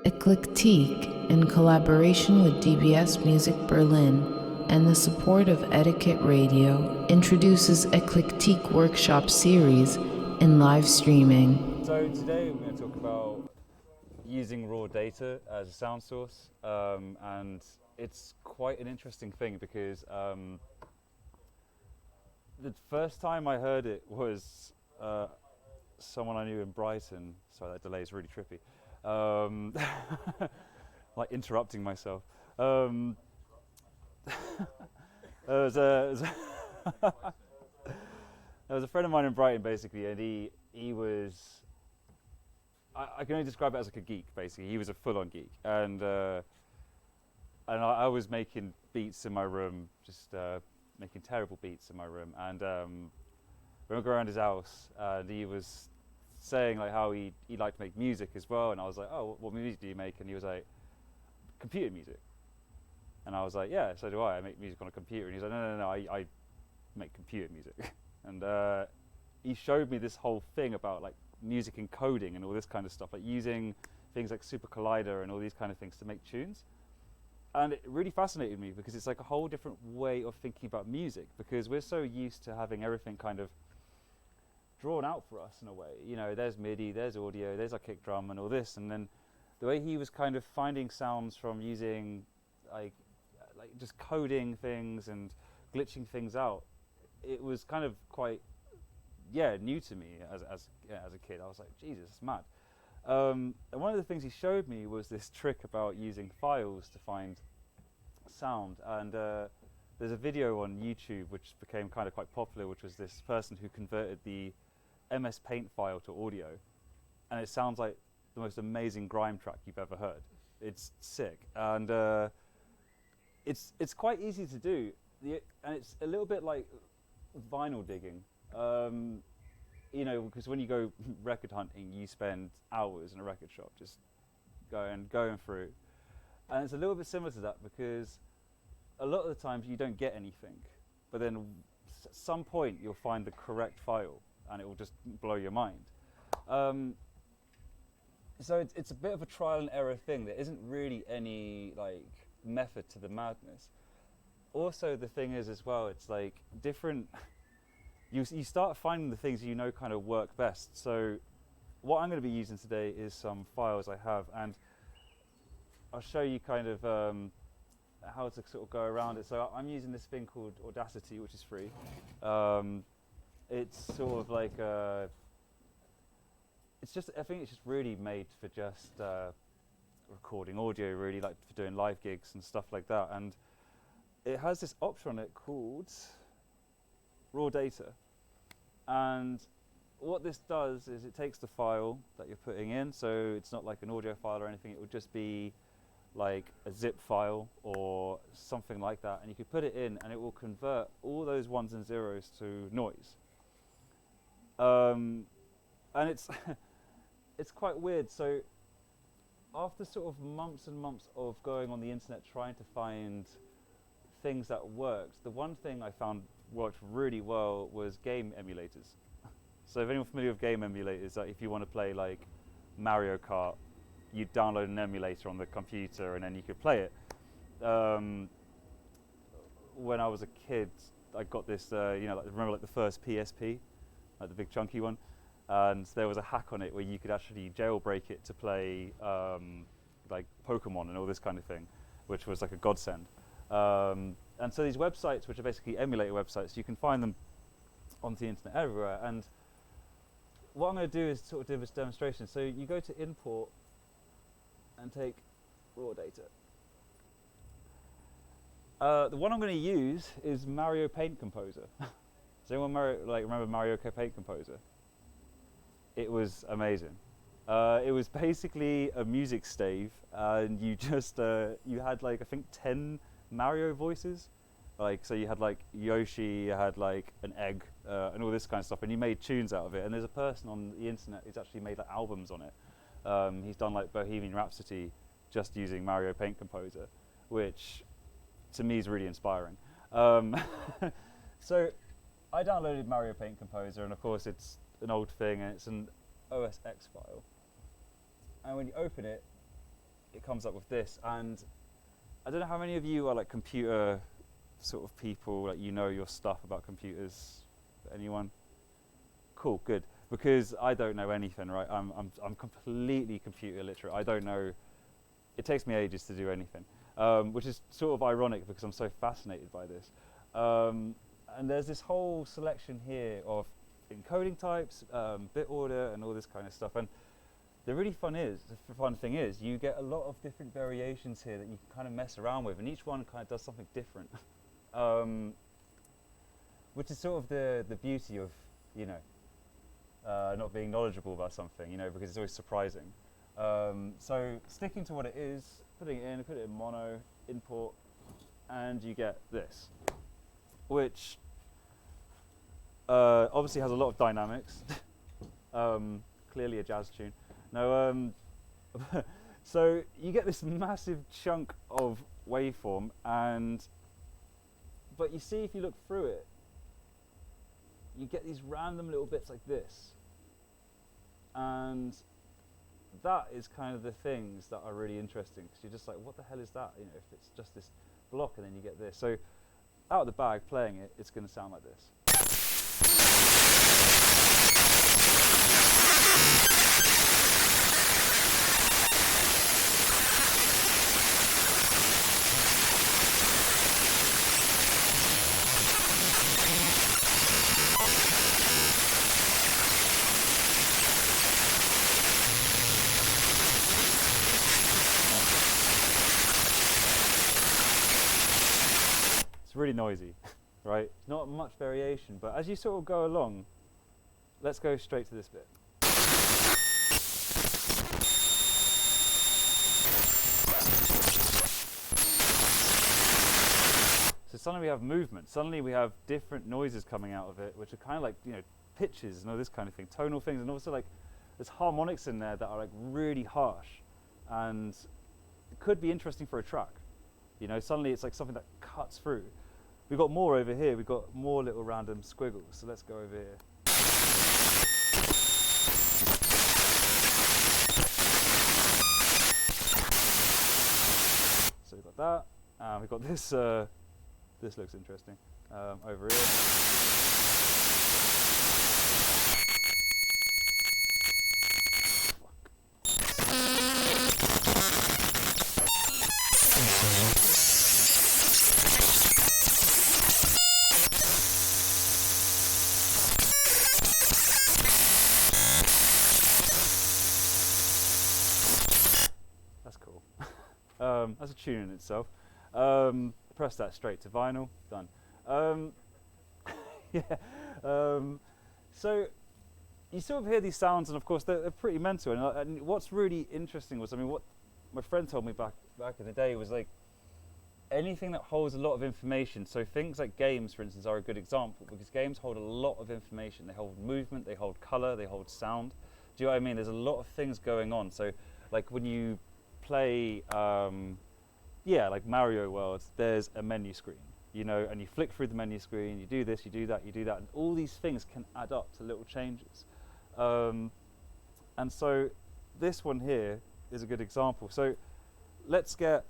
Eclectique, in collaboration with DBS Music Berlin and the support of Etiquette Radio, introduces Eclectique Workshop Series in live streaming. So today we're going to talk about using raw data as a sound source, and it's quite an interesting thing because the first time I heard it was someone I knew in Brighton. Sorry, that delay is really trippy. Like interrupting myself. There was a friend of mine in Brighton, basically, and he was. I can only describe it as like a geek, basically. He was a full-on geek, and I was making beats in my room, just making terrible beats in my room. And we went around his house, and he was saying like how he liked to make music as well. And I was like, oh, what music do you make? And he was like, computer music. And I was like, yeah, so do I. I make music on a computer. And he's like, no, I make computer music. And he showed me this whole thing about like music encoding and all this kind of stuff, like using things like Super Collider and all these kind of things to make tunes. And it really fascinated me because it's like a whole different way of thinking about music, because we're so used to having everything kind of drawn out for us in a way. You know, there's MIDI, there's audio, there's a kick drum and all this. And then the way he was kind of finding sounds from using like just coding things and glitching things out, it was kind of quite new to me as a kid. I was like, Jesus, it's mad. And one of the things he showed me was this trick about using files to find sound. And there's a video on YouTube which became kind of quite popular, which was this person who converted the MS Paint file to audio, and it sounds like the most amazing grime track you've ever heard. It's sick, and it's quite easy to do, and it's a little bit like vinyl digging. You know, because when you go record hunting, you spend hours in a record shop just going through, and it's a little bit similar to that, because a lot of the times you don't get anything, but then at some point you'll find the correct file and it will just blow your mind. So it's a bit of a trial and error thing. There isn't really any like method to the madness. Also, the thing is as well, it's like different. You start finding the things you know kind of work best. So what I'm going to be using today is some files I have, and I'll show you kind of how to sort of go around it. So I'm using this thing called Audacity, which is free. It's sort of like I think it's just really made for just recording audio, really, like for doing live gigs and stuff like that. And it has this option on it called raw data, and what this does is it takes the file that you're putting in, so it's not like an audio file or anything, it would just be like a zip file or something like that, and you could put it in and it will convert all those ones and zeros to noise. And it's it's quite weird. So after sort of months and months of going on the internet trying to find things that worked, the one thing I found worked really well was game emulators. So if anyone's familiar with game emulators, like if you want to play like Mario Kart, you download an emulator on the computer and then you could play it. When I was a kid, I got this, remember like the first PSP, like the big chunky one, and there was a hack on it where you could actually jailbreak it to play like Pokemon and all this kind of thing, which was like a godsend. And so these websites, which are basically emulator websites, you can find them on the internet everywhere. And what I'm going to do is sort of do this demonstration. So you go to import and take raw data. The one I'm going to use is Mario Paint Composer. Does anyone remember Mario Paint Composer? It was amazing. It was basically a music stave, and you just you had like I think 10 Mario voices. Like, so you had like Yoshi, you had like an egg, and all this kind of stuff, and you made tunes out of it. And there's a person on the internet who's actually made like albums on it. He's done like Bohemian Rhapsody just using Mario Paint Composer, which to me is really inspiring. So I downloaded Mario Paint Composer, and of course it's an old thing, and it's an OS X file. And when you open it, it comes up with this. And I don't know how many of you are like computer sort of people, like you know your stuff about computers. Anyone? Cool, good. Because I don't know anything, right? I'm completely computer illiterate. I don't know. It takes me ages to do anything, which is sort of ironic because I'm so fascinated by this. And there's this whole selection here of encoding types, bit order, and all this kind of stuff. And the fun thing is, you get a lot of different variations here that you can kind of mess around with, and each one kind of does something different, which is sort of the beauty of, you know, not being knowledgeable about something, you know, because it's always surprising. So sticking to what it is, put it in mono, import, and you get this, which obviously has a lot of dynamics. Clearly a jazz tune. No, so you get this massive chunk of waveform, but you see, if you look through it, you get these random little bits like this, and that is kind of the things that are really interesting, because you're just like, what the hell is that? You know, if it's just this block and then you get this. So out of the bag, playing it, it's going to sound like this. Really noisy, right? Not much variation, but as you sort of go along, let's go straight to this bit. So suddenly we have movement, suddenly we have different noises coming out of it, which are kind of like, you know, pitches and all this kind of thing, tonal things, and also like there's harmonics in there that are like really harsh, and it could be interesting for a track. You know, suddenly it's like something that cuts through. We've got more over here, we've got more little random squiggles, so let's go over here. So we've got that, we've got this, this looks interesting, over here. That's a tune in itself. Press that straight to vinyl, done. Yeah. So you sort of hear these sounds, and of course they're pretty mental. And what's really interesting was, I mean, what my friend told me back in the day was like, anything that holds a lot of information. So things like games, for instance, are a good example, because games hold a lot of information. They hold movement, they hold color, they hold sound. Do you know what I mean? There's a lot of things going on. So like when you play, like Mario World, there's a menu screen, you know, and you flick through the menu screen, you do this, you do that, and all these things can add up to little changes. And so this one here is a good example. So let's get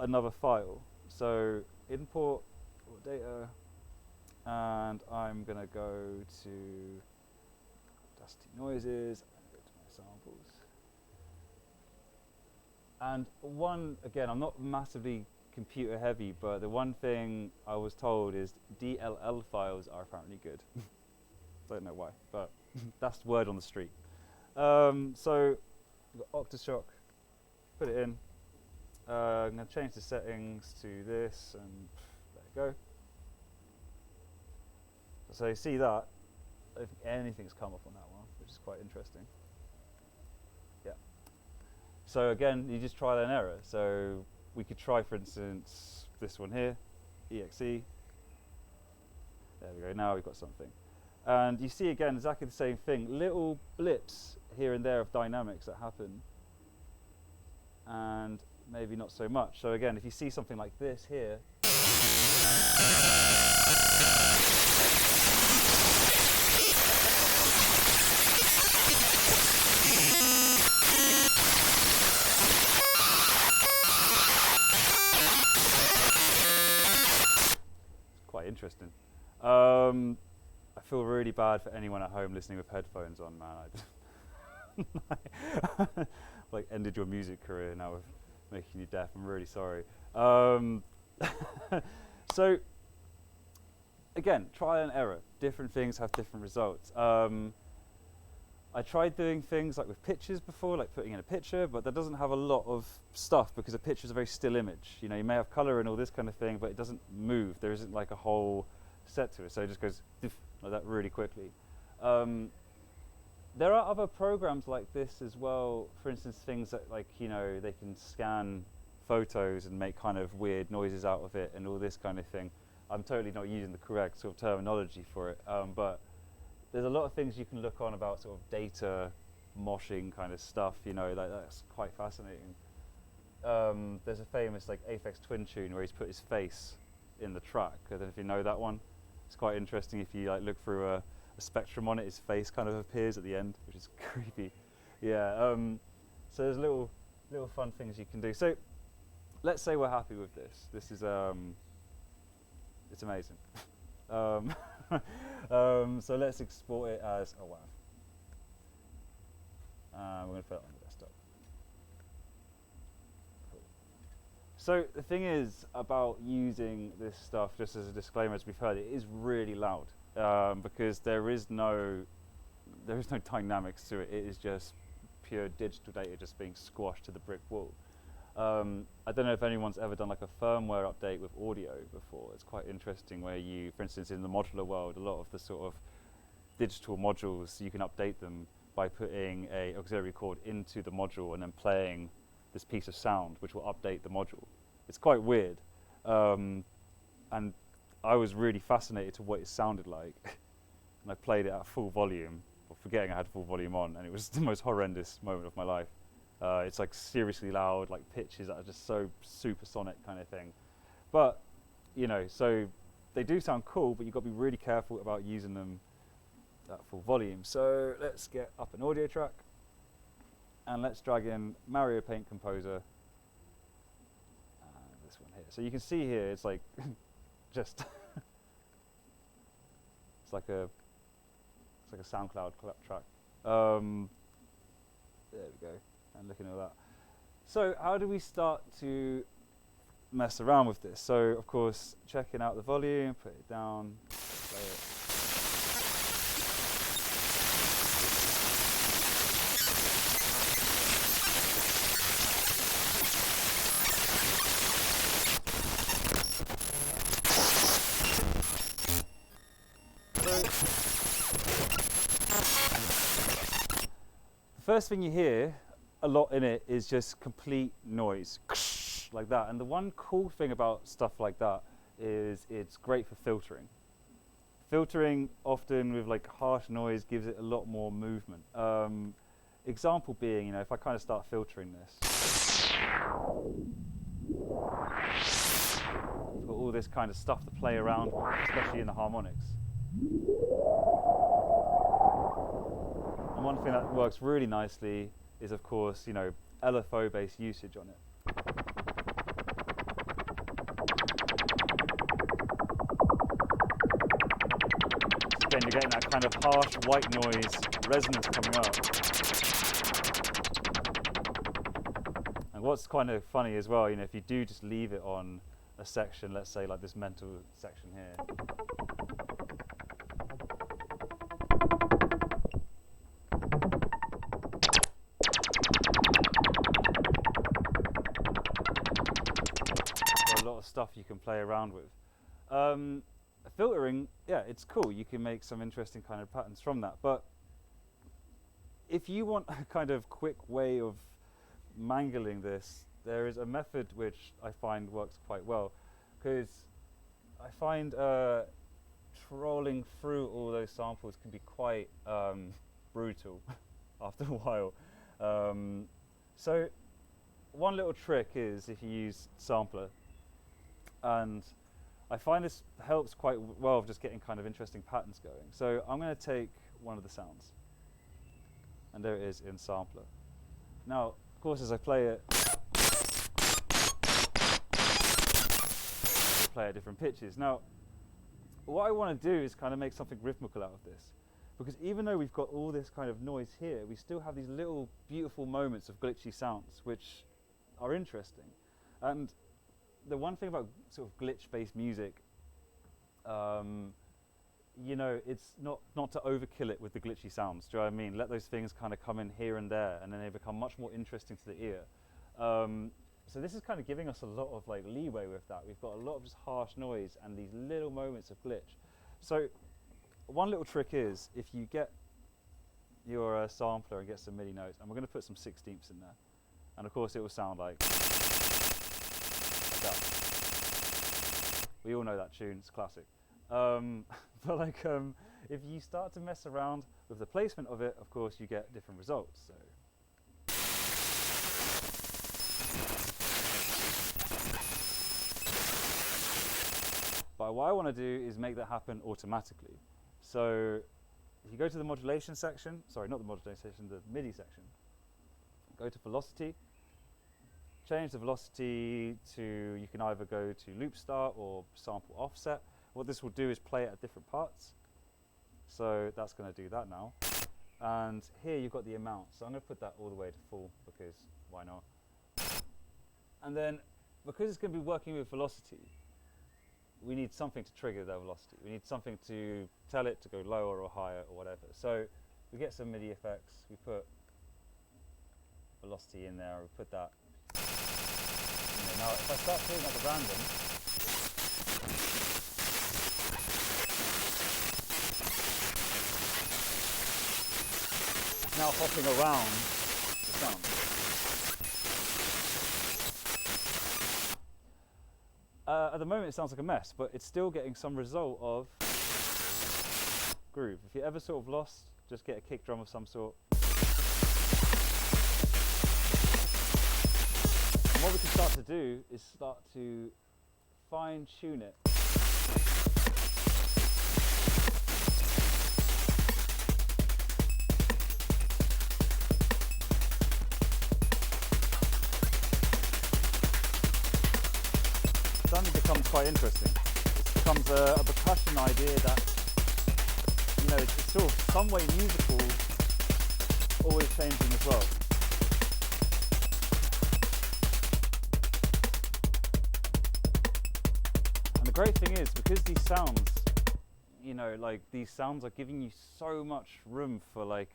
another file. So import data, and I'm gonna go to Dusty Noises and go to my samples. And again, I'm not massively computer heavy, but the one thing I was told is DLL files are apparently good. Don't know why, but that's the word on the street. So we've got Octashock, put it in. I'm going to change the settings to this, and there you go. So you see that, I don't think anything's come up on that one, which is quite interesting. Yeah. So again, you just trial and error. So we could try, for instance, this one here, EXE. There we go, now we've got something. And you see again exactly the same thing, little blips here and there of dynamics that happen, and maybe not so much. So again, if you see something like this here, interesting. I feel really bad for anyone at home listening with headphones on, man. Like ended your music career now with making you deaf. I'm really sorry. So again, trial and error. Different things have different results. I tried doing things like with pictures before, like putting in a picture, but that doesn't have a lot of stuff because a picture is a very still image. You know, you may have color and all this kind of thing, but it doesn't move. There isn't like a whole set to it, so it just goes like that really quickly. There are other programs like this as well. For instance, things that, like, you know, they can scan photos and make kind of weird noises out of it and all this kind of thing. I'm totally not using the correct sort of terminology for it, but there's a lot of things you can look on about sort of data moshing kind of stuff, you know, like that's quite fascinating. There's a famous like Aphex Twin tune where he's put his face in the track. I don't know if you know that one. It's quite interesting. If you like look through a spectrum on it, his face kind of appears at the end, which is creepy. Yeah. So there's little fun things you can do. So let's say we're happy with this. This is it's amazing. So let's export it as a WAV. We're going to put it on the desktop. Cool. So the thing is about using this stuff, just as a disclaimer, as we've heard, it is really loud because there is no dynamics to it. It is just pure digital data just being squashed to the brick wall. I don't know if anyone's ever done like a firmware update with audio before. It's quite interesting where you, for instance, in the modular world, a lot of the sort of digital modules, you can update them by putting a auxiliary cord into the module and then playing this piece of sound, which will update the module. It's quite weird. And I was really fascinated to what it sounded like. And I played it at full volume, or forgetting I had full volume on, and it was the most horrendous moment of my life. It's like seriously loud, like pitches that are just so supersonic kind of thing. But, you know, so they do sound cool, but you've got to be really careful about using them at full volume. So let's get up an audio track and let's drag in Mario Paint Composer and this one here. So you can see here, it's like just it's like a SoundCloud track. There we go. And looking at that. So how do we start to mess around with this? So of course, checking out the volume, put it down, play it. The first thing you hear a lot in it is just complete noise, like that. And the one cool thing about stuff like that is it's great for filtering. Filtering often with like harsh noise gives it a lot more movement. Example being, you know, if I kind of start filtering this, got all this kind of stuff to play around with, especially in the harmonics. And one thing that works really nicely is, of course, you know, LFO-based usage on it. So again, you're getting that kind of harsh white noise resonance coming up. And what's kind of funny as well, you know, if you do just leave it on a section, let's say like this mental section here. Stuff you can play around with. Filtering, yeah, it's cool. You can make some interesting kind of patterns from that. But if you want a kind of quick way of mangling this, there is a method which I find works quite well, because I find trolling through all those samples can be quite brutal after a while. So one little trick is if you use sampler. And I find this helps quite well of just getting kind of interesting patterns going. So I'm going to take one of the sounds, and there it is in sampler. Now, of course, as I play it, I play at different pitches. Now, what I want to do is kind of make something rhythmical out of this, because even though we've got all this kind of noise here, we still have these little beautiful moments of glitchy sounds which are interesting. And the one thing about sort of glitch-based music, you know, it's not to overkill it with the glitchy sounds. Do you know what I mean? Let those things kind of come in here and there, and then they become much more interesting to the ear. So this is kind of giving us a lot of like leeway with that. We've got a lot of just harsh noise and these little moments of glitch. So one little trick is, if you get your sampler and get some MIDI notes, and we're going to put some 16ths in there, and of course it will sound like that. We all know that tune, it's classic. But like, if you start to mess around with the placement of it, of course you get different results. So. But what I want to do is make that happen automatically. So if you go to the modulation section, sorry, not the modulation section, the MIDI section, go to velocity, change the velocity to, you can either go to loop start or sample offset. What this will do is play it at different parts. So that's going to do that now. And here you've got the amount. So I'm going to put that all the way to full, because why not? And then, because it's going to be working with velocity, we need something to trigger that velocity. We need something to tell it to go lower or higher or whatever. So we get some MIDI effects, we put velocity in there, we put that. Now if I start doing like a random, it's now hopping around the sound. At the moment it sounds like a mess, but it's still getting some result of groove. If you're ever sort of lost, just get a kick drum of some sort. And what we can start to do is start to fine tune it. Suddenly becomes quite interesting. It becomes a percussion idea that, you know, it's sort of some way musical, always changing as well. And the great thing is, because these sounds, you know, like these sounds are giving you so much room for like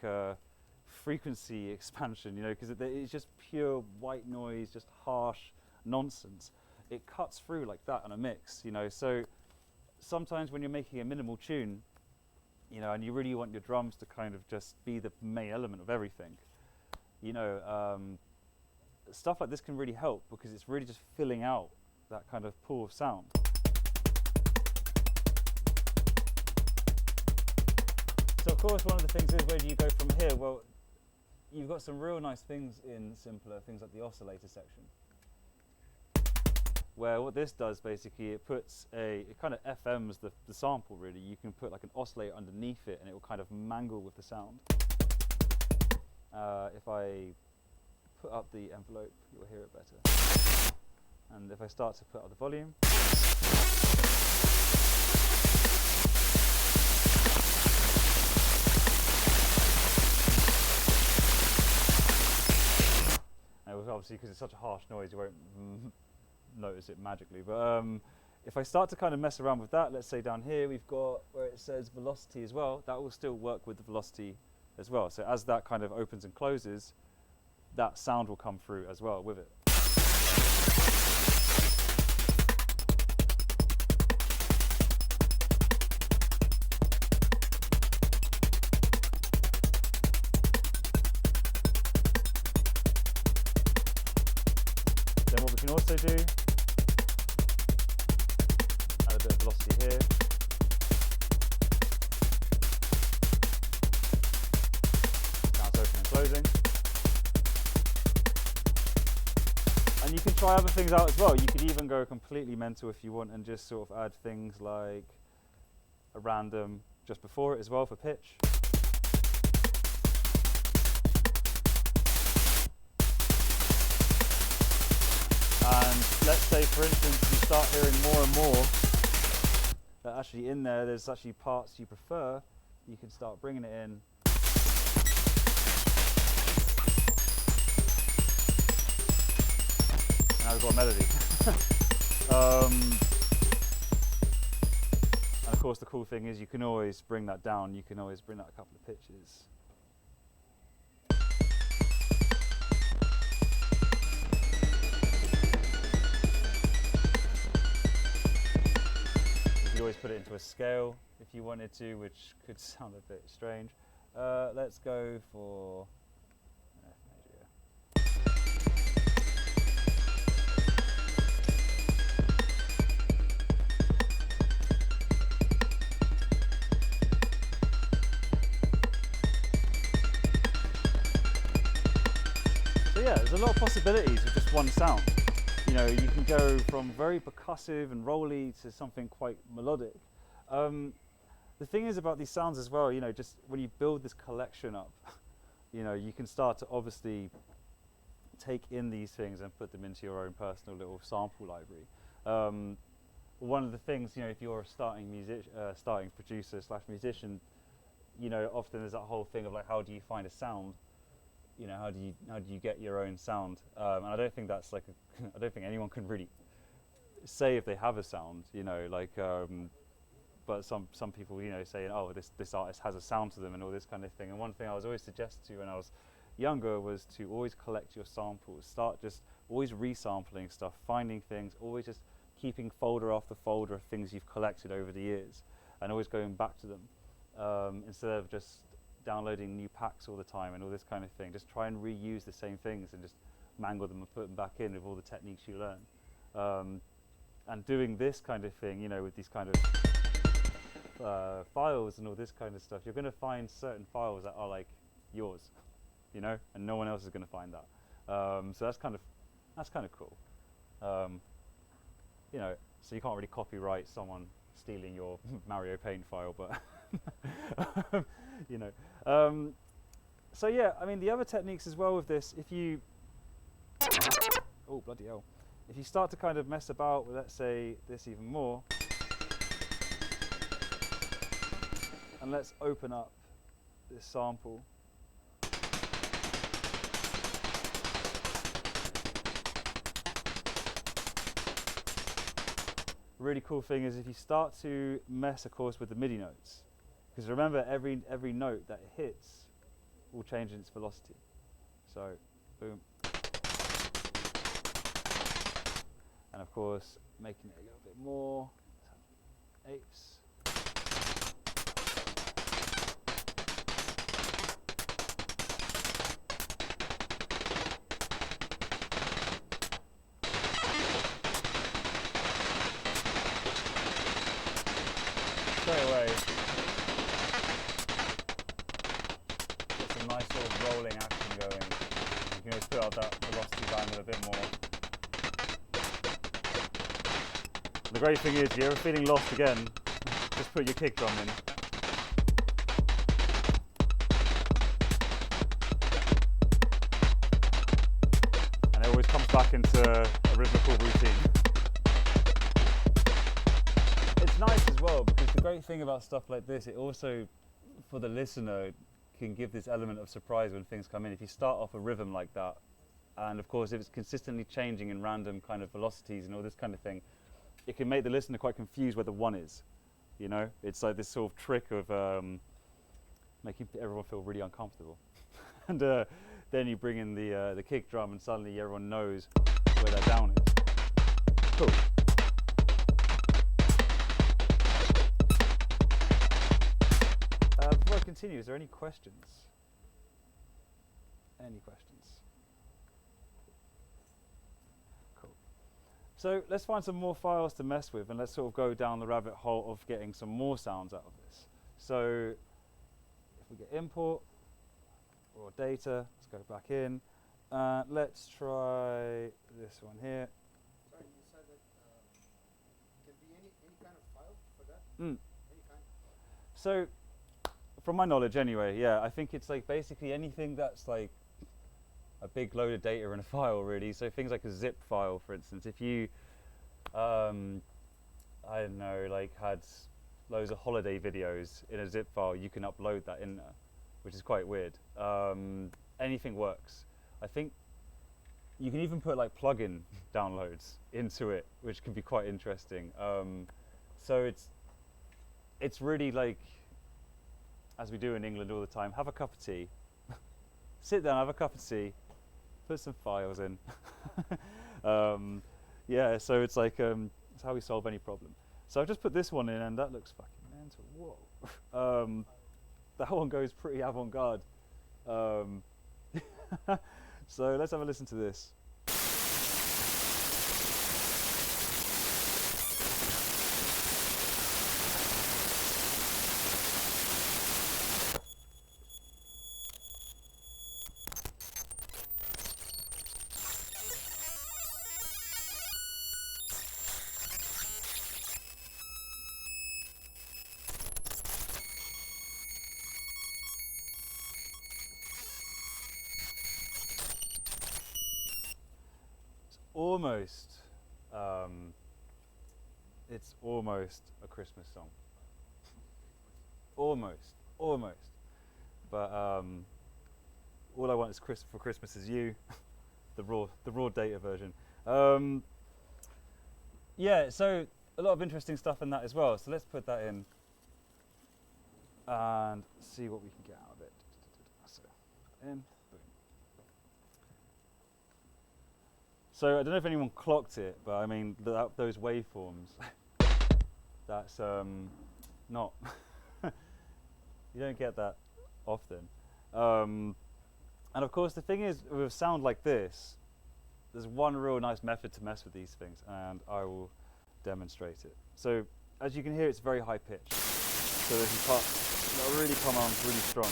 frequency expansion, you know, because it's just pure white noise, just harsh nonsense. It cuts through like that on a mix, you know. So sometimes when you're making a minimal tune, you know, and you really want your drums to kind of just be the main element of everything, you know, stuff like this can really help, because it's really just filling out that kind of pool of sound. So of course one of the things is, where do you go from here? Well, you've got some real nice things in simpler, things like the oscillator section, where what this does basically, it kind of FMs the sample really. You can put like an oscillator underneath it and it will kind of mangle with the sound. If I put up the envelope, you'll hear it better. And if I start to put up the volume, and obviously because it's such a harsh noise, you won't notice it magically, but if I start to kind of mess around with that, let's say down here we've got where it says velocity as well, that will still work with the velocity as well. So as that kind of opens and closes, that sound will come through as well with it. Then what we can also do, add a bit of velocity here. Now it's open and closing. And you can try other things out as well. You could even go completely mental if you want and just sort of add things like a random just before it as well for pitch. And let's say, for instance, you start hearing more and more that actually in there's actually parts you prefer, you can start bringing it in. Now we've got a melody. And of course the cool thing is you can always bring that down, you can always bring that a couple of pitches. You could always put it into a scale if you wanted to, which could sound a bit strange. Let's go for F major. So yeah, there's a lot of possibilities with just one sound. You know, you can go from very percussive and rolly to something quite melodic. The thing is about these sounds as well, you know, just when you build this collection up, you know, you can start to obviously take in these things and put them into your own personal little sample library. One of the things, you know, if you're a starting producer / musician, you know, often there's that whole thing of like, how do you find a sound? You know, how do you get your own sound? And I don't think that's like I don't think anyone can really say if they have a sound, you know, like. But some people, you know, saying, oh, this artist has a sound to them and all this kind of thing. And one thing I was always suggested to when I was younger was to always collect your samples. Start just always resampling stuff, finding things, always just keeping folder after folder of things you've collected over the years, and always going back to them instead of just downloading new packs all the time and all this kind of thing. Just try and reuse the same things and just mangle them and put them back in with all the techniques you learn. And doing this kind of thing, you know, with these kind of files and all this kind of stuff, you're going to find certain files that are like yours, you know, and no one else is going to find that. So that's kind of cool. You know, so you can't really copyright someone stealing your Mario Paint file, but you know. So yeah, I mean the other techniques as well with this, if you oh bloody hell, if you start to kind of mess about with, let's say, this even more. And let's open up this sample. The really cool thing is if you start to mess, of course, with the MIDI notes, because remember every note that it hits will change in its velocity. So, boom. And of course, making it a little bit more. Eighths. Straight away, get some nice sort of rolling action going. You can always put out that velocity band a bit more. The great thing is, if you're ever feeling lost again, just put your kick drum in. And it always comes back into a rhythmical routine. It's nice as well, because the great thing about stuff like this, it also, for the listener, can give this element of surprise when things come in. If you start off a rhythm like that, and of course if it's consistently changing in random kind of velocities and all this kind of thing, it can make the listener quite confused where the one is. You know, it's like this sort of trick of making everyone feel really uncomfortable. And then you bring in the kick drum and suddenly everyone knows where that down is. Cool. Before I continue, is there any questions? Any questions? Cool. So let's find some more files to mess with, and let's sort of go down the rabbit hole of getting some more sounds out of this. So if we get import raw data, let's go back in. Let's try this one here. Sorry, you said that can be any kind of file for that? Mm. Any kind? So, from my knowledge anyway, yeah, I think it's like basically anything that's like a big load of data in a file, really. So things like a zip file, for instance. If you, I don't know, like had loads of holiday videos in a zip file, you can upload that in there, which is quite weird. Anything works. I think you can even put like plugin downloads into it, which can be quite interesting. So it's really like, as we do in England all the time, have a cup of tea, sit down, have a cup of tea, put some files in. Yeah, so it's like, it's how we solve any problem. So I've just put this one in, and that looks fucking mental. Whoa. That one goes pretty avant-garde. So let's have a listen to this. It's almost a Christmas song. Almost. But all I want is for Christmas is you, the raw data version. Yeah, so a lot of interesting stuff in that as well. So let's put that in and see what we can get out of it. So in. So I don't know if anyone clocked it, but I mean those waveforms. That's not. You don't get that often. And of course, the thing is, with a sound like this, there's one real nice method to mess with these things, and I will demonstrate it. So as you can hear, it's very high pitched. So there's some parts that really come on really strong.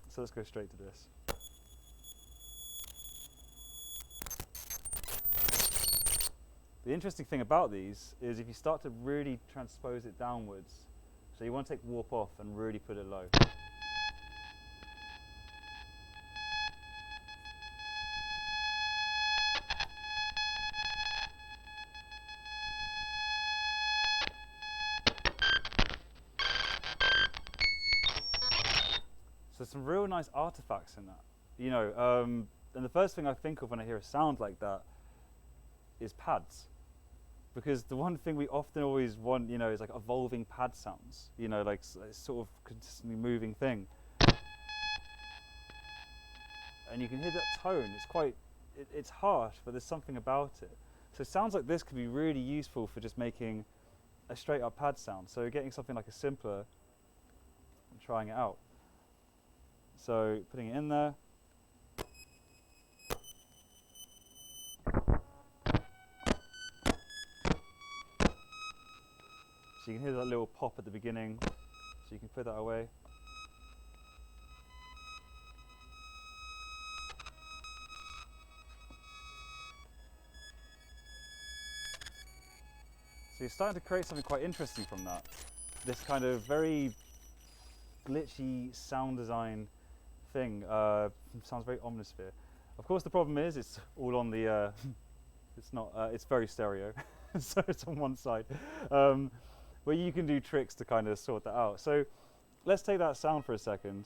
So let's go straight to this. The interesting thing about these is if you start to really transpose it downwards, so you want to take warp off and really put it low. So some real nice artifacts in that, you know, and the first thing I think of when I hear a sound like that is pads. Because the one thing we often always want, you know, is like evolving pad sounds, you know, like sort of consistently moving thing. And you can hear that tone, it's quite, it's harsh, but there's something about it. So sounds like this could be really useful for just making a straight up pad sound. So getting something like a simpler and trying it out. So putting it in there. So you can hear that little pop at the beginning, so you can put that away. So you're starting to create something quite interesting from that. This kind of very glitchy sound design thing sounds very omnisphere. Of course, the problem is it's all on the, it's not, it's very stereo, so it's on one side. Where you can do tricks to kind of sort that out. So let's take that sound for a second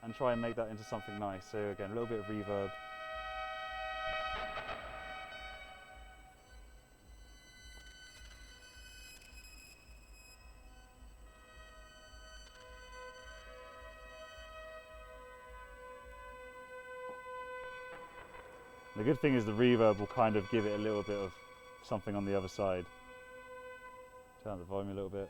and try and make that into something nice. So again, a little bit of reverb. The good thing is the reverb will kind of give it a little bit of something on the other side. Turn up the volume a little bit.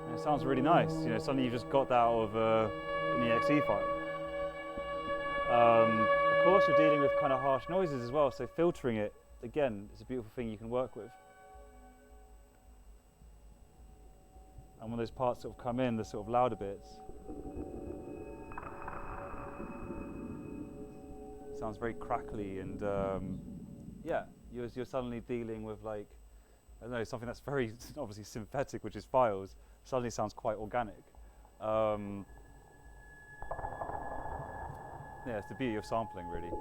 And it sounds really nice, you know, suddenly you just got that out of an exe file. Of course, you're dealing with kind of harsh noises as well, so filtering it, again, is a beautiful thing you can work with. And when those parts sort of come in, the sort of louder bits, sounds very crackly, and yeah, you're suddenly dealing with, like, I don't know, something that's very obviously synthetic, which is files, suddenly sounds quite organic. Yeah, it's the beauty of sampling, really.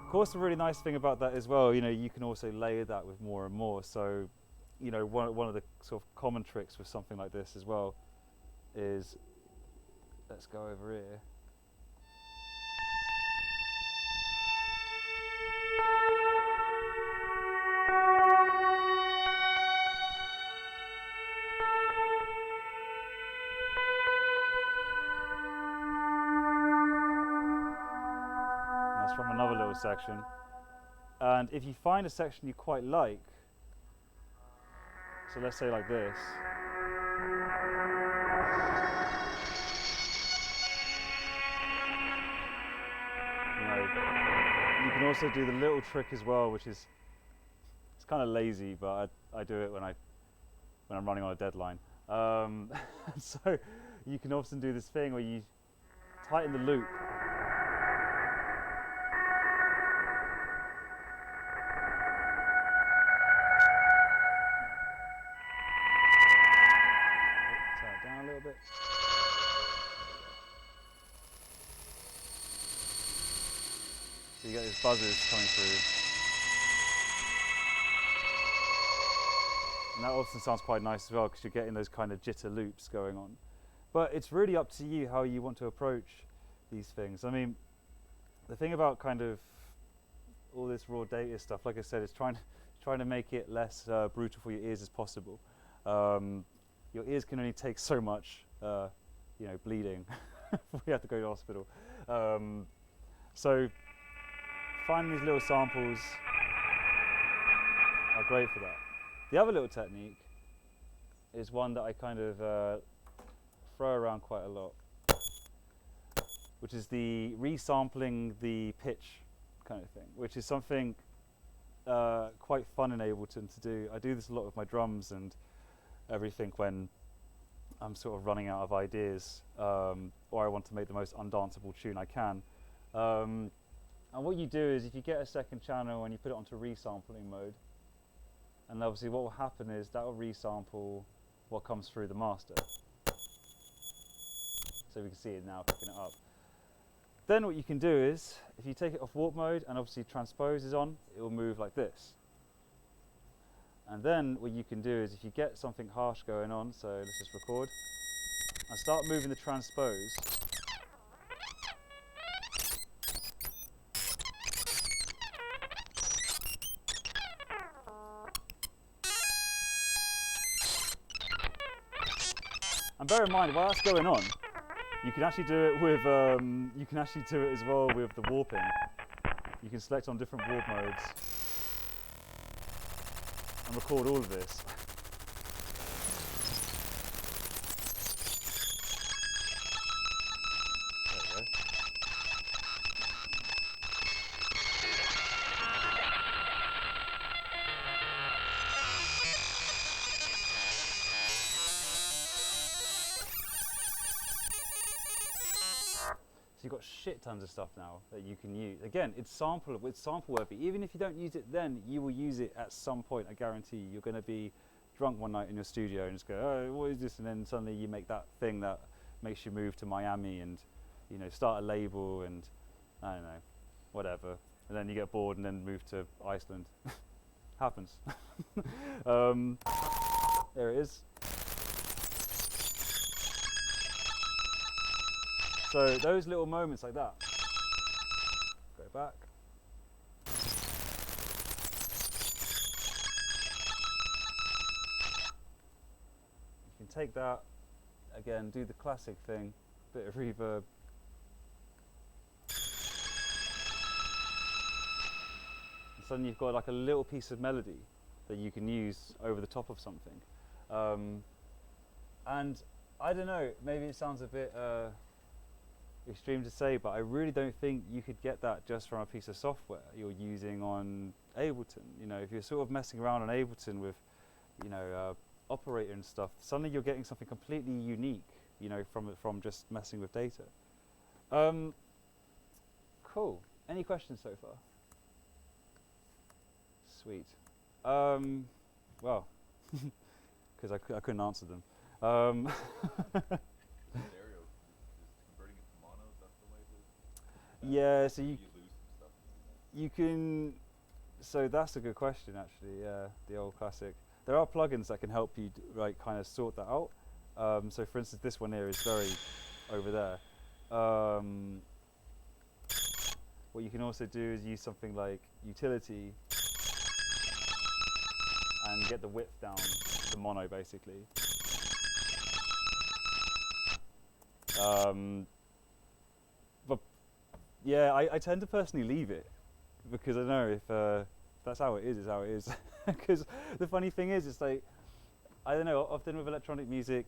Of course, the really nice thing about that as well, you know, you can also layer that with more and more. So, you know, one of the sort of common tricks with something like this as well is, let's go over here. That's from another little section. And if you find a section you quite like, so let's say like this, you know, you can also do the little trick as well, which is, it's kind of lazy, but I do it when I'm running on a deadline. So you can often do this thing where you tighten the loop. Turn it down a little bit. So you get these buzzers coming through. And that often sounds quite nice as well, because you're getting those kind of jitter loops going on. But it's really up to you how you want to approach these things. I mean, the thing about kind of all this raw data stuff, like I said, is trying to make it less brutal for your ears as possible. Your ears can only take so much, you know, bleeding before you have to go to the hospital. So finding these little samples are great for that. The other little technique is one that I kind of throw around quite a lot, which is the resampling the pitch kind of thing, which is something quite fun in Ableton to do. I do this a lot with my drums and everything when I'm sort of running out of ideas, or I want to make the most undanceable tune I can. And what you do is, if you get a second channel and you put it onto resampling mode, and obviously what will happen is that will resample what comes through the master. So we can see it now picking it up. Then what you can do is, if you take it off warp mode and obviously transpose is on, it will move like this. And then what you can do is, if you get something harsh going on, so let's just record, and start moving the transpose. And bear in mind, while that's going on, you can actually do it with, you can actually do it as well with the warping. You can select on different warp modes and record all of this. There we go. So you've got shit tons of stuff now that you can use. Again, it's sample worthy. Even if you don't use it then, you will use it at some point, I guarantee you. You're going to be drunk one night in your studio and just go, oh, what is this? And then suddenly you make that thing that makes you move to Miami and, you know, start a label and, I don't know, whatever. And then you get bored and then move to Iceland. Happens. There it is. So those little moments like that, go back. You can take that, again, do the classic thing, bit of reverb. And suddenly you've got like a little piece of melody that you can use over the top of something. And I don't know, maybe it sounds a bit extreme to say, but I really don't think you could get that just from a piece of software you're using on Ableton. You know, if you're sort of messing around on Ableton with, you know, operator and stuff, suddenly you're getting something completely unique, you know, from just messing with data. Cool. Any questions so far? Sweet. Well, because I couldn't answer them. Stereo, is converting it to mono, that's the way to... Yeah, so you lose some stuff. you can. So that's a good question, actually. Yeah, the old classic. There are plugins that can help you kind of sort that out. So for instance, this one here is very over there. What you can also do is use something like utility and get the width down to mono, basically. But yeah, I tend to personally leave it because I know if that's how it is, it's how it is. Because the funny thing is, it's like, I don't know, often with electronic music,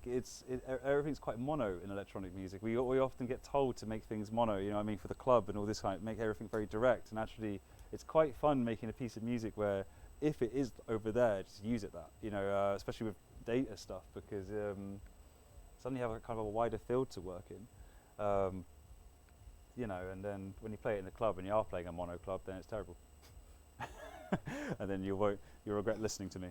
everything's quite mono in electronic music. We often get told to make things mono, you know what I mean, for the club and all this kind of, make everything very direct. And actually, it's quite fun making a piece of music where, if it is over there, just use it that, you know, especially with data stuff, because suddenly you have a kind of a wider field to work in. You know, and then when you play it in the club and you are playing a mono club, then it's terrible. And then you'll regret listening to me.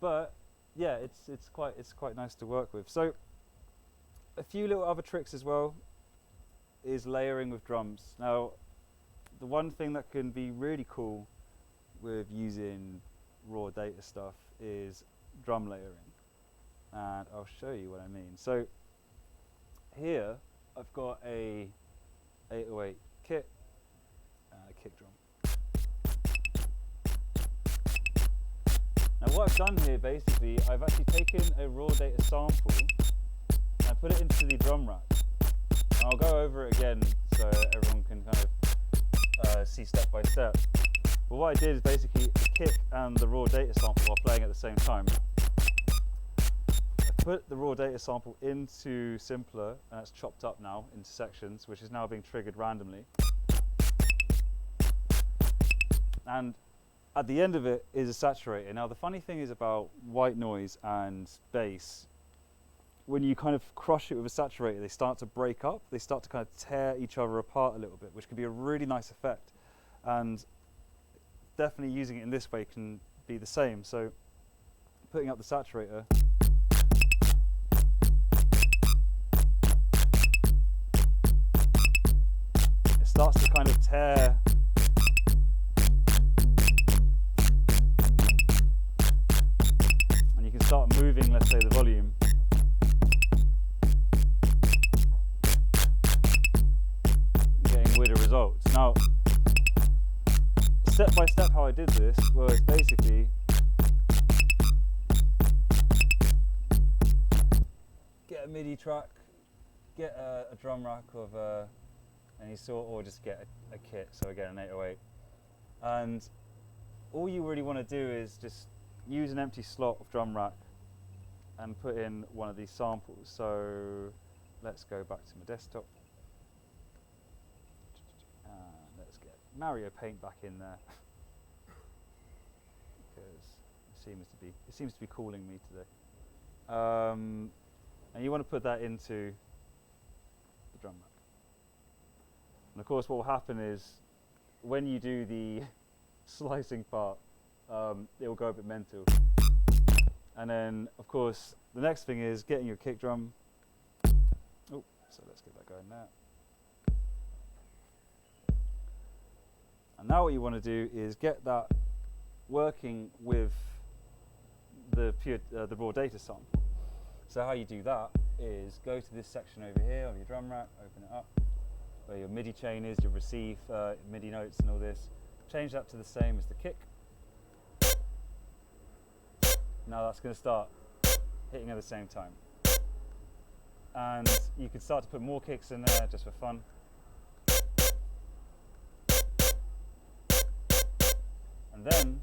But yeah, it's quite nice to work with. So a few little other tricks as well is layering with drums. Now, the one thing that can be really cool with using raw data stuff is drum layering, and I'll show you what I mean. So here I've got a 808 kit and a kick drum. Now what I've done here, basically, I've actually taken a raw data sample and I put it into the drum rack. And I'll go over it again so everyone can kind of see step by step. But what I did is basically the kick and the raw data sample while playing at the same time. I put the raw data sample into Simpler, and it's chopped up now into sections, which is now being triggered randomly. And at the end of it is a saturator. Now the funny thing is about white noise and bass, when you kind of crush it with a saturator, they start to break up, they start to kind of tear each other apart a little bit, which can be a really nice effect. And definitely using it in this way can be the same. So putting up the saturator, it starts to kind of tear start moving, let's say, the volume. Getting weirder results. Now, step by step how I did this was basically get a MIDI track, get a drum rack of any sort, or just get a kit, so again an 808. And all you really want to do is just use an empty slot of drum rack and put in one of these samples. So let's go back to my desktop and let's get Mario Paint back in there because it seems to be calling me today. And you want to put that into the drum rack. And of course, what will happen is when you do the slicing part, it will go a bit mental. And then, of course, the next thing is getting your kick drum. Oh, so let's get that going now. And now what you want to do is get that working with the raw data sample. So how you do that is go to this section over here of your drum rack, open it up, where your MIDI chain is, your receive MIDI notes and all this. Change that to the same as the kick. Now that's going to start hitting at the same time. And you can start to put more kicks in there just for fun. And then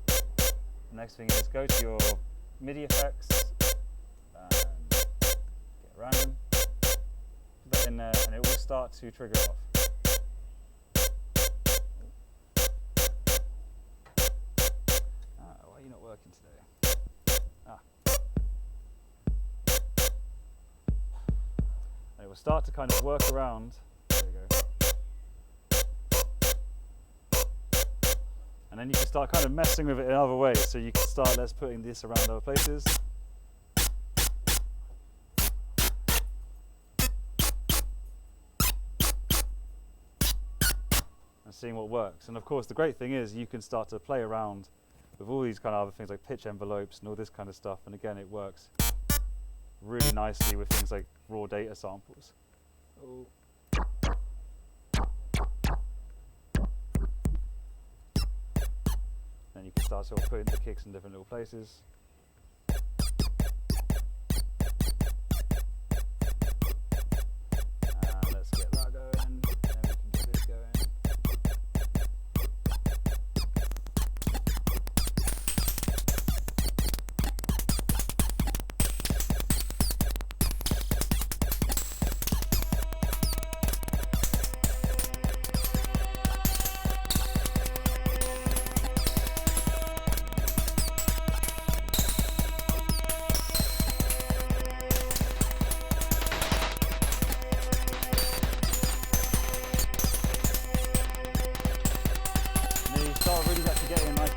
the next thing is go to your MIDI effects and get random. Put that in there and it will start to trigger off. Why are you not working today? we'll start to kind of work around. There we go. And then you can start kind of messing with it in other ways. So you can start, let's putting this around other places. And seeing what works. And of course, the great thing is you can start to play around with all these kind of other things like pitch envelopes and all this kind of stuff. And again, it works really nicely with things like raw data samples. Oh. Then you can start sort of putting the kicks in different little places. And let's get that going, and then we can get this going.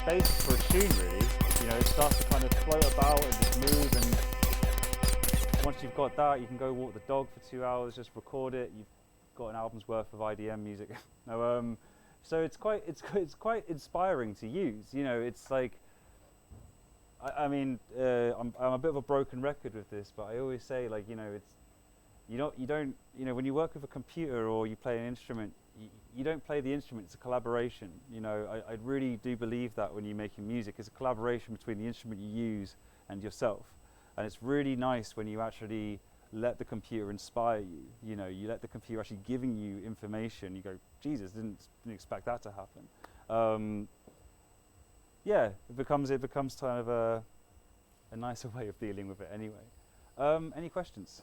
Basis for a tune, really. You know, it starts to kind of float about and just move, and once you've got that, you can go walk the dog for 2 hours, just record it. You've got an album's worth of IDM music. No, so it's quite inspiring to use. You know, it's like, I'm a bit of a broken record with this, but I always say, like, you know, it's you don't when you work with a computer or you play an instrument, you don't play the instrument, it's a collaboration. You know, I really do believe that when you're making music, it's a collaboration between the instrument you use and yourself. And it's really nice when you actually let the computer inspire you. You know, you let the computer actually giving you information. You go, Jesus, didn't expect that to happen. Yeah, it becomes kind of a nicer way of dealing with it anyway. Any questions?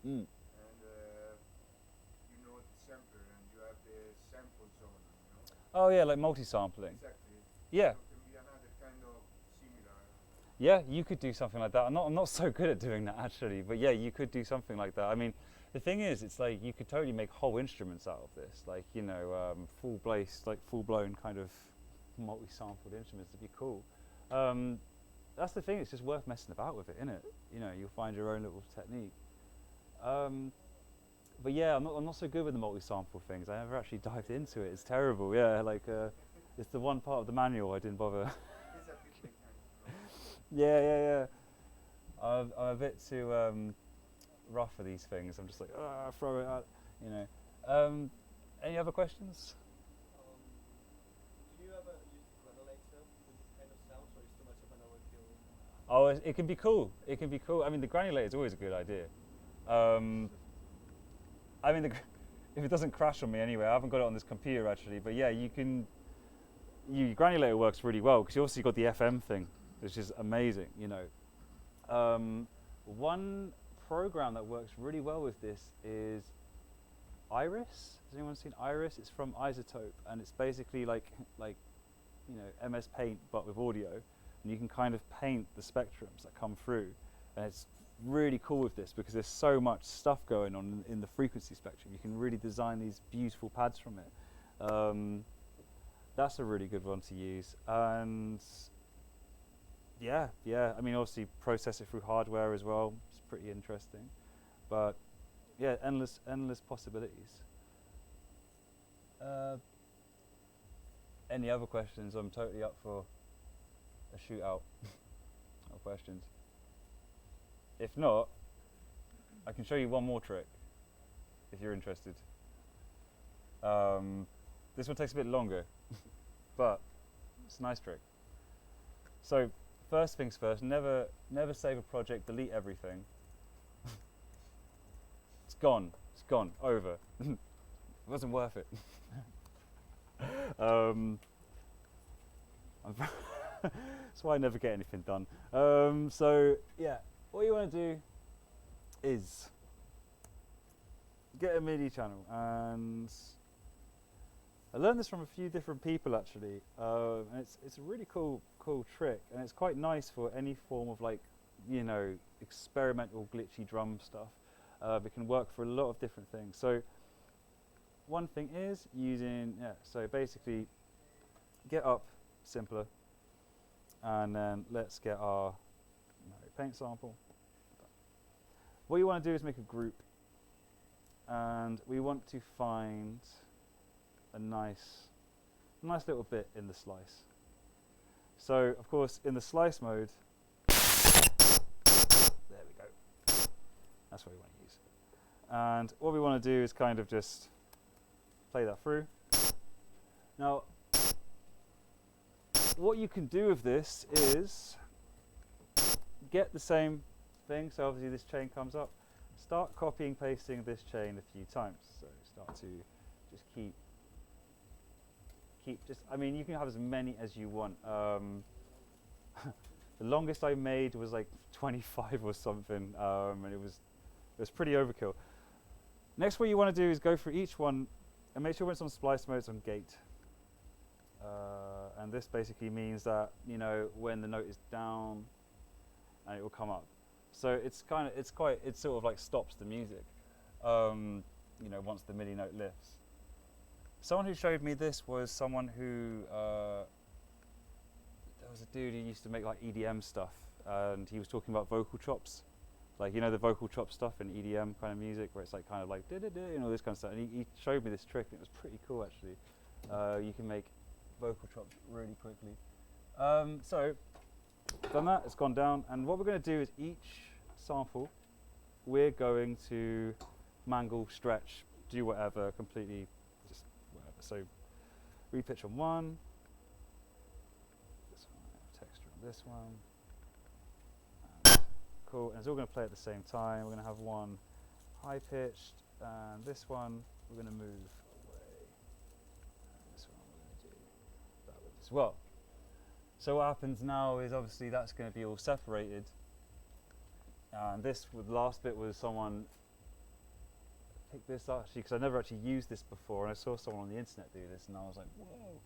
And you know the sampler, and you have the sample zone, you know? Oh yeah, like multi-sampling. Exactly. Yeah. So it can be another kind of similar. Yeah, you could do something like that. I'm not so good at doing that actually, but yeah, you could do something like that. I mean, the thing is, it's like you could totally make whole instruments out of this, like, you know, full-blown kind of multi-sampled instruments. It'd be cool. That's the thing. It's just worth messing about with it, isn't it? You know, you'll find your own little technique. But yeah, I'm not so good with the multi-sample things. I never actually dived into it. It's terrible. Yeah, like it's the one part of the manual I didn't bother. Yeah. I'm a bit too rough for these things. I'm just like, throw it out, you know. Any other questions? Do you ever use the granulator with this kind of sound, or is too much of an overkill? Oh, it can be cool. It can be cool. I mean, the granulator is always a good idea. I mean, if it doesn't crash on me anyway, I haven't got it on this computer actually, but yeah, granulator works really well because you also got the FM thing, which is amazing, you know. One program that works really well with this is Iris. Has anyone seen Iris? It's from Isotope, and it's basically like you know, MS Paint but with audio, and you can kind of paint the spectrums that come through, and it's really cool with this because there's so much stuff going on in the frequency spectrum. You can really design these beautiful pads from it. That's a really good one to use. And yeah, I mean, obviously process it through hardware as well. It's pretty interesting, but yeah, endless possibilities. Any other questions? I'm totally up for a shootout of questions. If not, I can show you one more trick if you're interested. This one takes a bit longer, but it's a nice trick. So first things first, never save a project, delete everything. It's gone, over. It wasn't worth it. That's why I never get anything done. So yeah. What you want to do is get a MIDI channel, and I learned this from a few different people actually, and it's a really cool trick, and it's quite nice for any form of like, you know, experimental glitchy drum stuff. It can work for a lot of different things. So one thing is using, so basically get up simpler, and then let's get our paint sample. What you want to do is make a group, and we want to find a nice little bit in the slice. So of course in the slice mode, there we go, that's what we want to use. And what we want to do is kind of just play that through. Now what you can do with this is get the same thing, so obviously this chain comes up, start copying pasting this chain a few times, so start to just keep just, I mean, you can have as many as you want. The longest I made was like 25 or something, and it was pretty overkill. Next, what you want to do is go through each one and make sure when it's on splice mode it's on gate, and this basically means that, you know, when the note is down and it will come up. So it's sort of like stops the music, you know, once the MIDI note lifts. Someone who showed me this was someone who, there was a dude who used to make like EDM stuff, and he was talking about vocal chops, like, you know, the vocal chop stuff in EDM kind of music where it's like kind of like da-da-da, you know, this kind of stuff. And he showed me this trick, and it was pretty cool actually. You can make vocal chops really quickly. So done that, it's gone down, and what we're going to do is each sample we're going to mangle, stretch, do whatever, completely just whatever. So repitch on one, this one, texture on this one, and cool, and it's all going to play at the same time. We're going to have one high pitched, and this one we're going to move away, and this one we're going to do that with as well. So what happens now is obviously that's going to be all separated, and this last bit was someone picked this up actually, because I never actually used this before, and I saw someone on the internet do this, and I was like, whoa.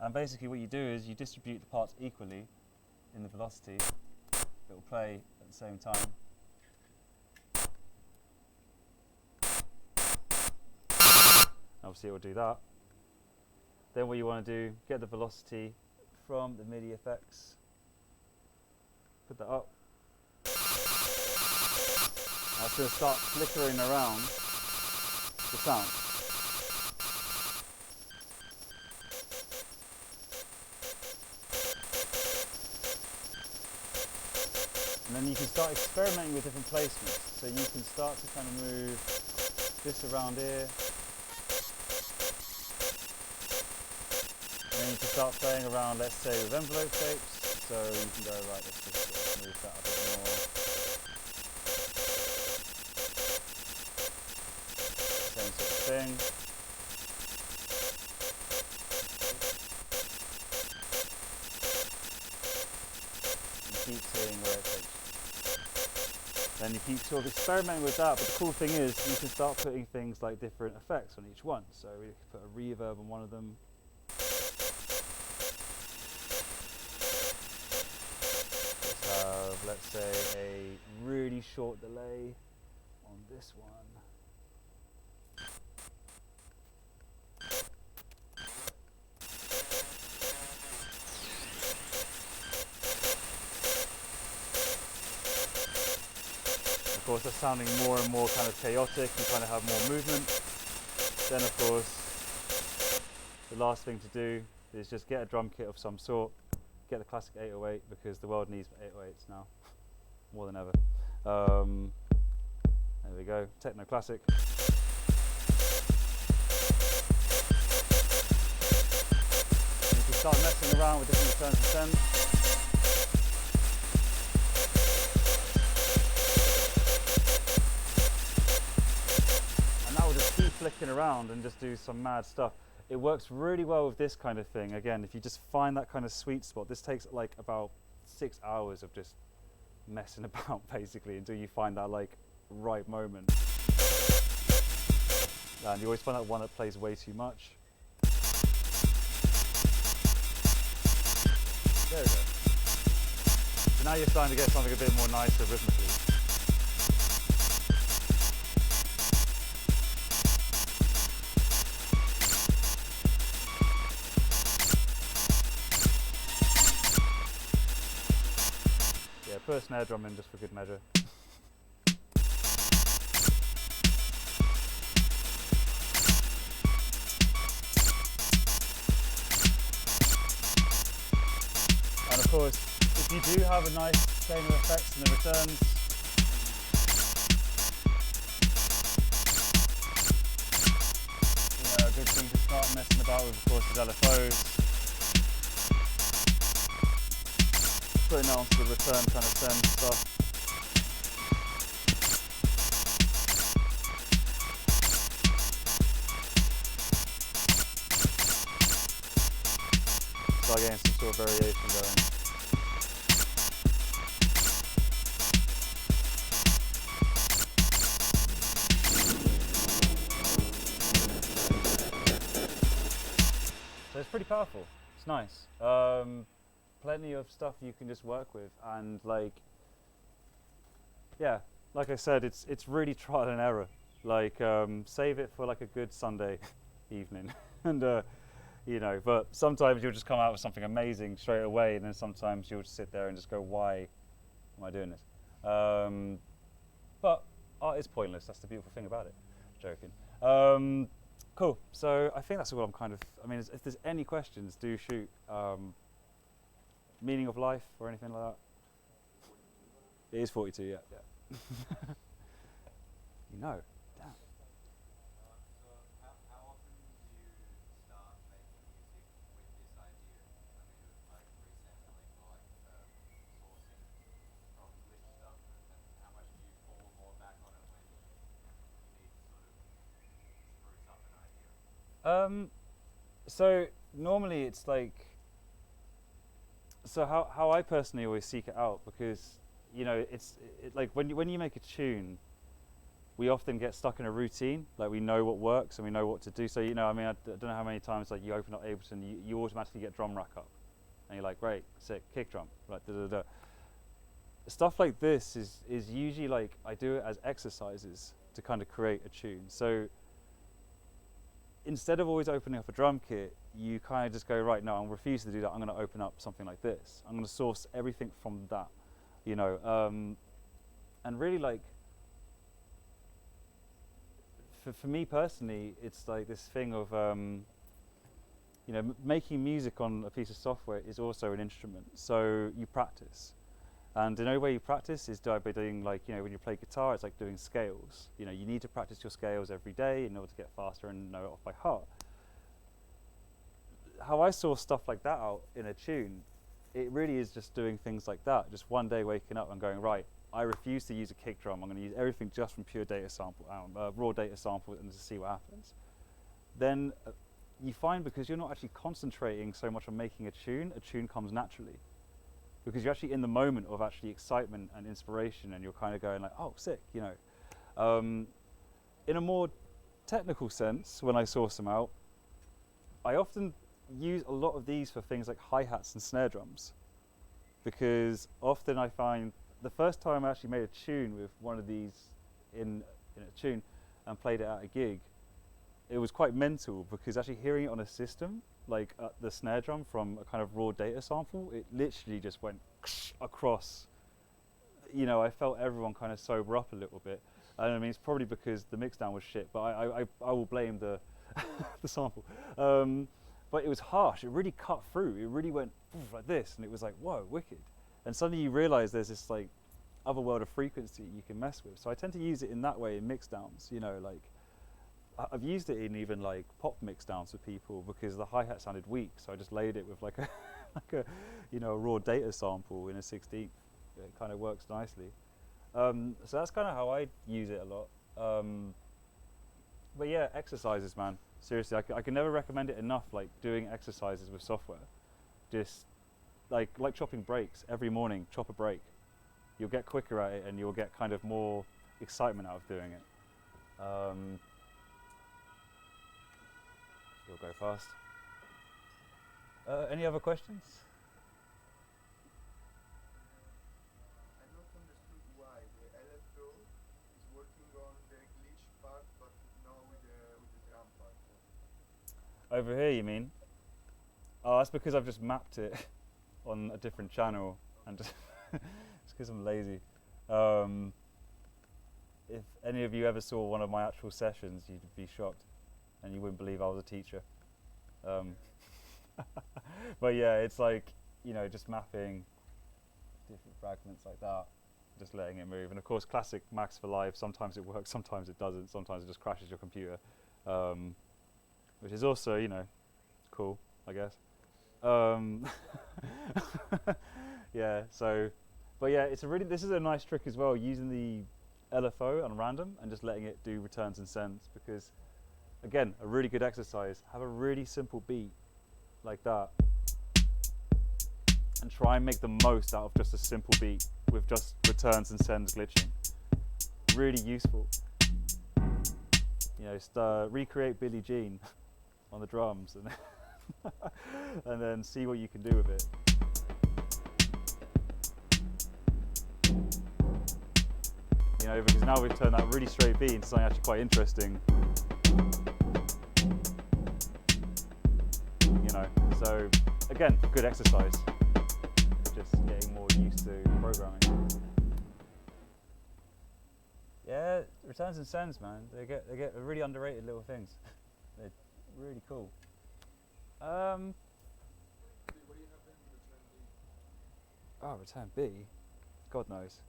And basically what you do is you distribute the parts equally in the velocity. It will play at the same time. Obviously it will do that. Then what you want to do, get the velocity from the MIDI effects, put that up. Now it's going to start flickering around the sound. And then you can start experimenting with different placements. So you can start to kind of move this around here. And then you can start playing around, let's say, with envelope shapes. So you can go, right, let's just sort of move that a bit more. Same sort of thing. You keep seeing where it takes you. Then you keep sort of experimenting with that, but the cool thing is you can start putting things like different effects on each one. So we could put a reverb on one of them. Let's say a really short delay on this one. Of course, that's sounding more and more kind of chaotic. You kind of have more movement. Then, of course, the last thing to do is just get a drum kit of some sort. Get the classic 808, because the world needs 808s now, more than ever. There we go, techno classic. You can start messing around with different returns to send. And that will just keep flicking around and just do some mad stuff. It works really well with this kind of thing. Again, if you just find that kind of sweet spot, this takes like about 6 hours of just messing about basically until you find that like right moment. And you always find that one that plays way too much. There we go. So now you're starting to get something a bit more nicer rhythmically. Yeah, put a snare drum in just for good measure. And of course, if you do have a nice chain of effects in the returns, you know, a good thing to start messing about with, of course, is LFOs. Putting that onto the return kind of send stuff. Start getting some sort of variation going. So it's pretty powerful. It's nice. Plenty of stuff you can just work with, and like, yeah, like I said, it's really trial and error. Like, save it for like a good Sunday evening, and you know. But sometimes you'll just come out with something amazing straight away, and then sometimes you'll just sit there and just go, "Why am I doing this?" But art is pointless. That's the beautiful thing about it. Joking. Cool. So I think that's all I'm kind of. I mean, if there's any questions, do shoot. Meaning of life or anything like that? It is 42, yeah. You know, damn. So how often do you start making music with this idea? I mean, with like resampling or like sourcing from glitch stuff, and how much do you fall more back on it when you need to sort of spruce up an idea? So normally it's like, so how I personally always seek it out, because you know it's like when you make a tune, we often get stuck in a routine. Like, we know what works and we know what to do. So, you know, I mean, I don't know how many times like you open up Ableton, you automatically get drum rack up, and you're like, great, sick, kick drum, like da da da. Stuff like this is usually like I do it as exercises to kind of create a tune. So instead of always opening up a drum kit, you kind of just go, right, no, I'm refusing to do that. I'm going to open up something like this. I'm going to source everything from that, you know. And really, like, for me personally, it's like this thing of, you know, making music on a piece of software is also an instrument. So you practice. And the only way you practice is by doing, like, you know, when you play guitar, it's like doing scales. You know, you need to practice your scales every day in order to get faster and know it off by heart. How I saw stuff like that out in a tune, it really is just doing things like that. Just one day waking up and going, right, I refuse to use a kick drum. I'm going to use everything just from pure data sample, raw data sample, and just see what happens. Then you find, because you're not actually concentrating so much on making a tune comes naturally. Because you're actually in the moment of actually excitement and inspiration, and you're kind of going like, oh, sick, you know. In a more technical sense, when I source them out, I often use a lot of these for things like hi-hats and snare drums, because often I find the first time I actually made a tune with one of these in a tune and played it at a gig, it was quite mental, because actually hearing it on a system, like the snare drum from a kind of raw data sample, it literally just went across. You know, I felt everyone kind of sober up a little bit. And I mean, it's probably because the mixdown was shit, but I will blame the the sample. But it was harsh. It really cut through. It really went like this, and it was like, whoa, wicked. And suddenly you realise there's this like other world of frequency you can mess with. So I tend to use it in that way in mixdowns. You know, like I've used it in even like pop mixdowns for people, because the hi-hat sounded weak, so I just laid it with like a like a, you know, a raw data sample in a 16th. It kind of works nicely. So that's kind of how I use it a lot. But yeah, exercises, man. Seriously, I can never recommend it enough. Like doing exercises with software, just like chopping breaks every morning. Chop a break. You'll get quicker at it, and you'll get kind of more excitement out of doing it. You'll go fast. Any other questions? I'm not understood why the electro is working on the glitch part, but not with the drum part. Over here, you mean? Oh, that's because I've just mapped it on a different channel, and just it's because I'm lazy. If any of you ever saw one of my actual sessions, you'd be shocked, and you wouldn't believe I was a teacher. But yeah, it's like, you know, just mapping different fragments like that, just letting it move. And of course, classic Max for Live, sometimes it works, sometimes it doesn't, sometimes it just crashes your computer, which is also, you know, cool, I guess. Yeah, so, but yeah, this is a nice trick as well, using the LFO on random and just letting it do returns and sends, because again, a really good exercise, have a really simple beat like that and try and make the most out of just a simple beat with just returns and sends glitching. Really useful. You know, recreate Billie Jean on the drums and and then see what you can do with it. You know, because now we've turned that really straight beat into something actually quite interesting. You know, so again, good exercise. Just getting more used to programming. Yeah, returns and sends, man. They get really underrated little things. They're really cool. What do you have in return B? Oh, return B? God knows.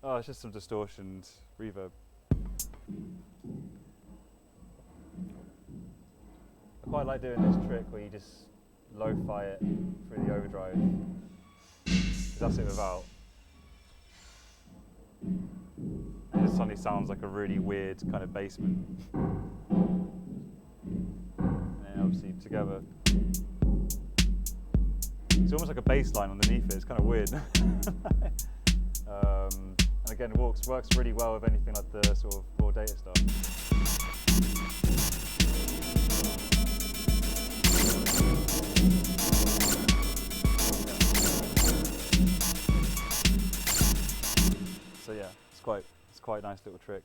Oh, it's just some distortioned reverb. I quite like doing this trick where you just lo-fi it through the overdrive. 'Cause that's it without. It just suddenly sounds like a really weird kind of basement. And then obviously together. It's almost like a bass line underneath it, it's kind of weird. And again, it works really well with anything like the sort of raw data stuff. So yeah, it's quite a nice little trick.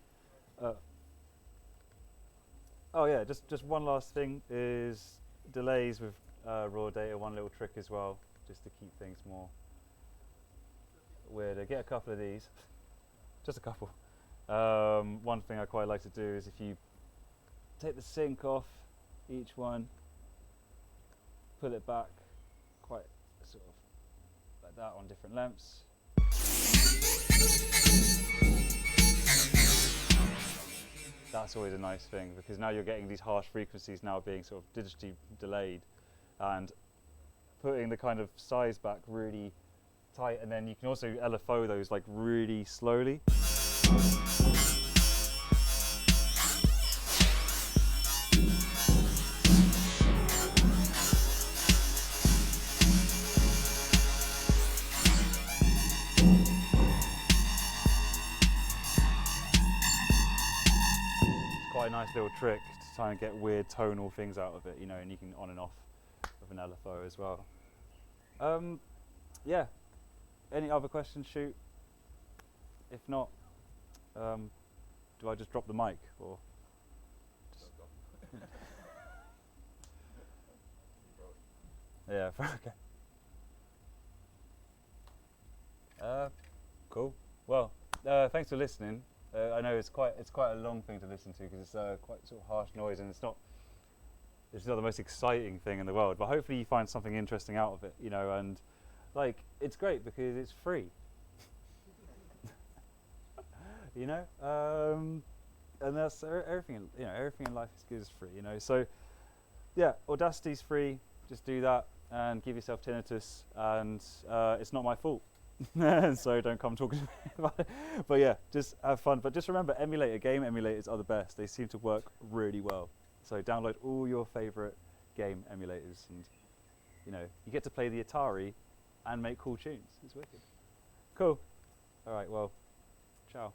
Oh yeah, just one last thing is delays with raw data. One little trick as well, just to keep things more weirder. Get a couple of these, just a couple. One thing I quite like to do is if you take the sync off each one, pull it back quite sort of like that on different lengths. That's always a nice thing, because now you're getting these harsh frequencies now being sort of digitally delayed, and putting the kind of size back really tight, and then you can also LFO those like really slowly. Quite a nice little trick to try and get weird tonal things out of it, you know, and you can on and off with an LFO as well. Yeah, any other questions, shoot. If not, do I just drop the mic or just yeah, okay. Cool. Well, thanks for listening. I know it's quite a long thing to listen to, because it's quite sort of harsh noise, and it's not the most exciting thing in the world. But hopefully you find something interesting out of it, you know. And like, it's great because it's free, you know. And that's everything. You know, everything in life is good is free, you know. So yeah, Audacity's free. Just do that and give yourself tinnitus, and it's not my fault. So don't come talking to me about it. But yeah, just have fun. But just remember, emulator, game emulators are the best. They seem to work really well. So download all your favorite game emulators, and you know, you get to play the Atari and make cool tunes. It's wicked. Cool. All right, well, ciao.